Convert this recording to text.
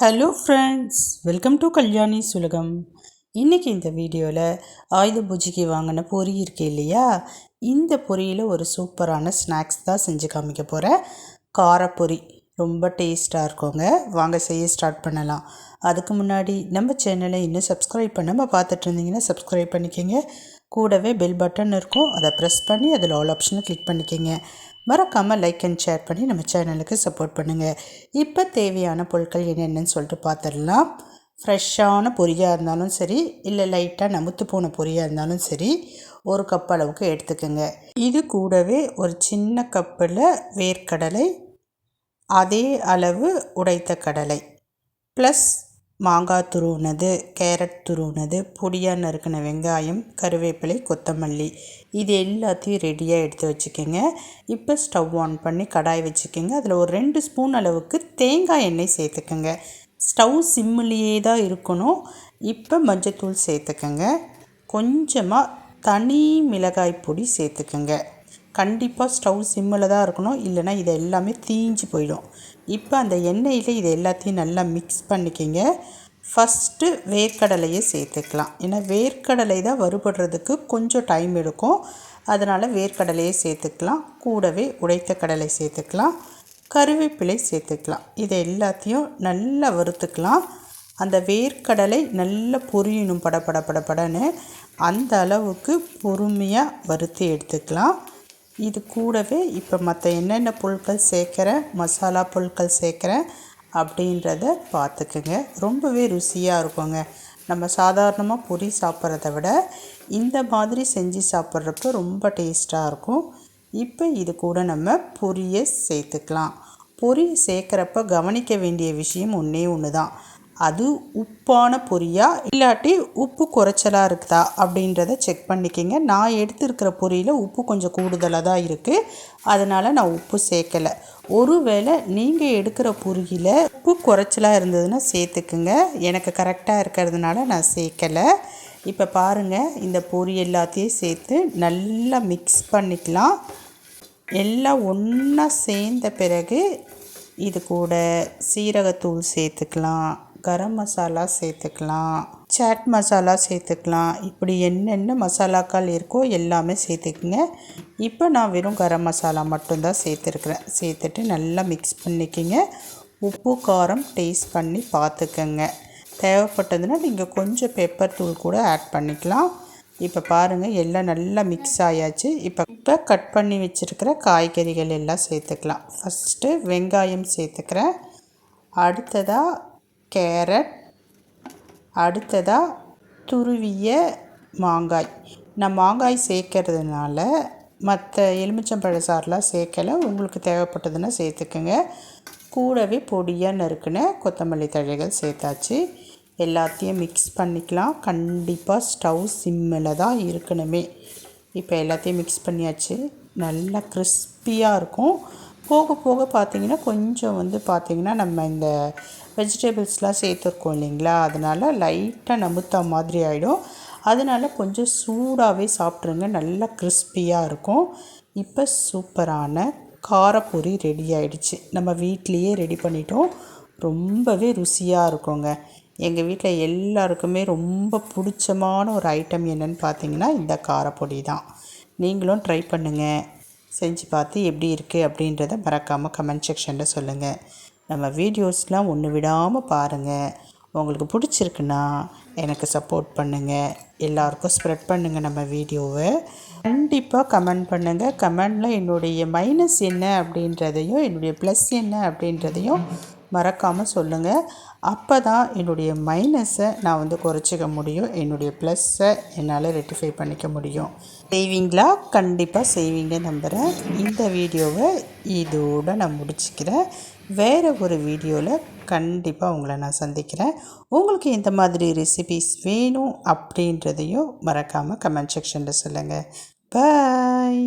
Hello friends, welcome to Kalyani சுலகம். இன்றைக்கி இந்த வீடியோவில் ஆயுத பூஜைக்கு வாங்கின பொரி இருக்கு இல்லையா, இந்த பொரியில் ஒரு சூப்பரான ஸ்நாக்ஸ் தான் செஞ்சு காமிக்க போகிறேன். காரப்பொரி ரொம்ப டேஸ்ட்டாக இருக்குங்க. வாங்க செய்ய ஸ்டார்ட் பண்ணலாம். அதுக்கு முன்னாடி நம்ம சேனலை இன்னும் சப்ஸ்கிரைப் பண்ணாமல் பார்த்துட்டு இருந்தீங்கன்னா சப்ஸ்கிரைப் பண்ணிக்கோங்க. கூடவே பெல் பட்டன் இருக்கும், அதை ப்ரெஸ் பண்ணி அதில் ஆல் ஆப்ஷனை கிளிக் பண்ணிக்கோங்க. மறக்காமல் லைக் அண்ட் ஷேர் பண்ணி நம்ம சேனலுக்கு சப்போர்ட் பண்ணுங்கள். இப்போ தேவையான பொருட்கள் என்னென்னு சொல்லிட்டு பார்த்துடலாம். ஃப்ரெஷ்ஷான பொரியாக இருந்தாலும் சரி, இல்லை லைட்டாக நமுத்து போன பொரியாக இருந்தாலும் சரி, ஒரு கப் அளவுக்கு எடுத்துக்கோங்க. இது கூடவே ஒரு சின்ன கப்பில் வேர்க்கடலை, அதே அளவு உடைத்த கடலை, ப்ளஸ் மாங்காய் துருவுனது, கேரட் துருவுனது, பொடியாக நறுக்கின வெங்காயம், கருவேப்பிலை, கொத்தமல்லி, இது எல்லாத்தையும் ரெடியாக எடுத்து வச்சுக்கோங்க. இப்போ ஸ்டவ் ஆன் பண்ணி கடாய் வச்சுக்கோங்க. அதில் ஒரு 2 ஸ்பூன் அளவுக்கு தேங்காய் எண்ணெய் சேர்த்துக்கோங்க. ஸ்டவ் சிம்மிலேயே தான் இருக்கணும். இப்போ மஞ்சத்தூள் சேர்த்துக்கோங்க. கொஞ்சமாக தனி மிளகாய் பொடி சேர்த்துக்கோங்க. கண்டிப்பாக ஸ்டவ் சிம்மில் தான் இருக்கணும், இல்லைனா இது எல்லாமே தீஞ்சு போயிடும். இப்போ அந்த எண்ணெயில் இது எல்லாத்தையும் நல்லா மிக்ஸ் பண்ணிக்கோங்க. ஃபஸ்ட்டு வேர்க்கடலையை சேர்த்துக்கலாம். ஏன்னா வேர்க்கடலை தான் வறுபடுறதுக்கு கொஞ்சம் டைம் எடுக்கும், அதனால் வேர்க்கடலையை சேர்த்துக்கலாம். கூடவே உடைத்த கடலை சேர்த்துக்கலாம், கருவேப்பிலை சேர்த்துக்கலாம். இதை எல்லாத்தையும் நல்லா வறுத்துக்கலாம். அந்த வேர்க்கடலை நல்லா பொரியணும், படன்னு அந்த அளவுக்கு பொறுமையாக வறுத்து எடுத்துக்கலாம். இது கூடவே இப்போ மற்ற என்னென்ன பொருட்கள் சேர்க்குறேன், மசாலா பொருட்கள் சேர்க்குறேன் அப்படின்றத பார்த்துக்குங்க. ரொம்பவே ருசியாக இருக்குங்க. நம்ம சாதாரணமாக பொரி சாப்பிட்றத விட இந்த மாதிரி செஞ்சு சாப்பிட்றப்ப ரொம்ப டேஸ்ட்டாக இருக்கும். இப்போ இது கூட நம்ம பொரியை சேர்த்துக்கலாம். பொரி சேர்க்குறப்ப கவனிக்க வேண்டிய விஷயம் ஒன்று தான். அது உப்பான பொரியா இல்லாட்டி உப்பு குறைச்சலாக இருக்குதா அப்படின்றத செக் பண்ணிக்கோங்க. நான் எடுத்துருக்கிற பொரியில் உப்பு கொஞ்சம் கூடுதலாக தான் இருக்குது, அதனால் நான் உப்பு சேர்க்கலை. ஒருவேளை நீங்கள் எடுக்கிற பொரியில் உப்பு குறைச்சலாக இருந்ததுன்னா சேர்த்துக்குங்க. எனக்கு கரெக்டாக இருக்கிறதுனால நான் சேர்க்கலை. இப்போ பாருங்கள், இந்த பொரி எல்லாத்தையும் சேர்த்து நல்லா மிக்ஸ் பண்ணிக்கலாம். எல்லாம் ஒன்றா சேர்ந்த பிறகு இது கூட சீரகத்தூள் சேர்த்துக்கலாம், கரம் மசாலா சேர்த்துக்கலாம், சாட் மசாலா சேர்த்துக்கலாம். இப்படி என்னென்ன மசாலாக்கள் இருக்கோ எல்லாமே சேர்த்துக்குங்க. இப்போ நான் வெறும் கரம் மசாலா மட்டும்தான் சேர்த்துருக்குறேன். சேர்த்துட்டு நல்லா மிக்ஸ் பண்ணிக்கோங்க. உப்பு காரம் டேஸ்ட் பண்ணி பார்த்துக்கோங்க. தேவைப்பட்டதுன்னா நீங்கள் கொஞ்சம் பெப்பர் தூள் கூட ஆட் பண்ணிக்கலாம். இப்போ பாருங்கள், எல்லாம் நல்லா மிக்ஸ் ஆயாச்சு. இப்போ கட் பண்ணி வச்சுருக்கிற காய்கறிகள் எல்லாம் சேர்த்துக்கலாம். ஃபஸ்ட்டு வெங்காயம் சேர்த்துக்கிறேன், அடுத்ததாக கேரட், அடுத்ததாக துருவிய மாங்காய். நான் மாங்காய் சேர்க்கறதுனால மற்ற எலுமிச்சம்பழ சாறுலாம் சேர்க்கலை. உங்களுக்கு தேவைப்பட்டதுன்னா சேர்த்துக்குங்க. கூடவே பொடியாக நறுக்கின கொத்தமல்லி தழைகள் சேர்த்தாச்சு. எல்லாத்தையும் மிக்ஸ் பண்ணிக்கலாம். கண்டிப்பாக ஸ்டவ் சிம்மில் தான் இருக்கணுமே. இப்போ எல்லாத்தையும் மிக்ஸ் பண்ணியாச்சு. நல்லா கிறிஸ்பியாக இருக்கும். போக போக பார்த்திங்கன்னா கொஞ்சம் பார்த்திங்கன்னா நம்ம இந்த வெஜிடபிள்ஸ்லாம் சேர்த்துருக்கோம் இல்லைங்களா, அதனால் லைட்டாக நமுத்தா மாதிரி ஆகிடும். அதனால் கொஞ்சம் சூடாகவே சாப்பிட்ருங்க, நல்லா கிறிஸ்பியாக இருக்கும். இப்போ சூப்பரான காரப்பொரி ரெடி ஆகிடுச்சு. நம்ம வீட்லேயே ரெடி பண்ணிட்டோம். ரொம்பவே ருசியாக இருக்குங்க. எங்கள் வீட்டில் எல்லாருக்குமே ரொம்ப பிடிச்சமான ஒரு ஐட்டம் என்னென்னு பார்த்தீங்கன்னா இந்த காரப்பொடி தான். நீங்களும் ட்ரை பண்ணுங்கள். செஞ்சு பார்த்து எப்படி இருக்குது அப்படின்றத மறக்காமல் கமெண்ட் செக்ஷனில் சொல்லுங்கள். நம்ம வீடியோஸ்லாம் ஒன்று விடாமல் பாருங்கள். உங்களுக்கு பிடிச்சிருக்குன்னா எனக்கு சப்போர்ட் பண்ணுங்கள். எல்லாருக்கும் ஸ்ப்ரெட் பண்ணுங்கள் நம்ம வீடியோவை. கண்டிப்பாக கமெண்ட் பண்ணுங்கள். கமெண்டில் என்னுடைய மைனஸ் என்ன அப்படின்றதையும் என்னுடைய ப்ளஸ் என்ன அப்படின்றதையும் மறக்காமல் சொல்லுங்கள். அப்போ தான் என்னுடைய மைனஸை நான் குறைச்சிக்க முடியும், என்னுடைய ப்ளஸ்ஸை என்னால் ரெக்டிஃபை பண்ணிக்க முடியும். செய்வீங்களா? கண்டிப்பாக செய்வீங்க நம்புகிறேன். இந்த வீடியோவை இதோடு நான் முடிச்சுக்கிறேன். வேறு ஒரு வீடியோவில் கண்டிப்பாக உங்களை நான் சந்திக்கிறேன். உங்களுக்கு எந்த மாதிரி ரெசிபீஸ் வேணும் அப்படின்றதையும் மறக்காமல் கமெண்ட் செக்ஷனில் சொல்லுங்கள். பாய்.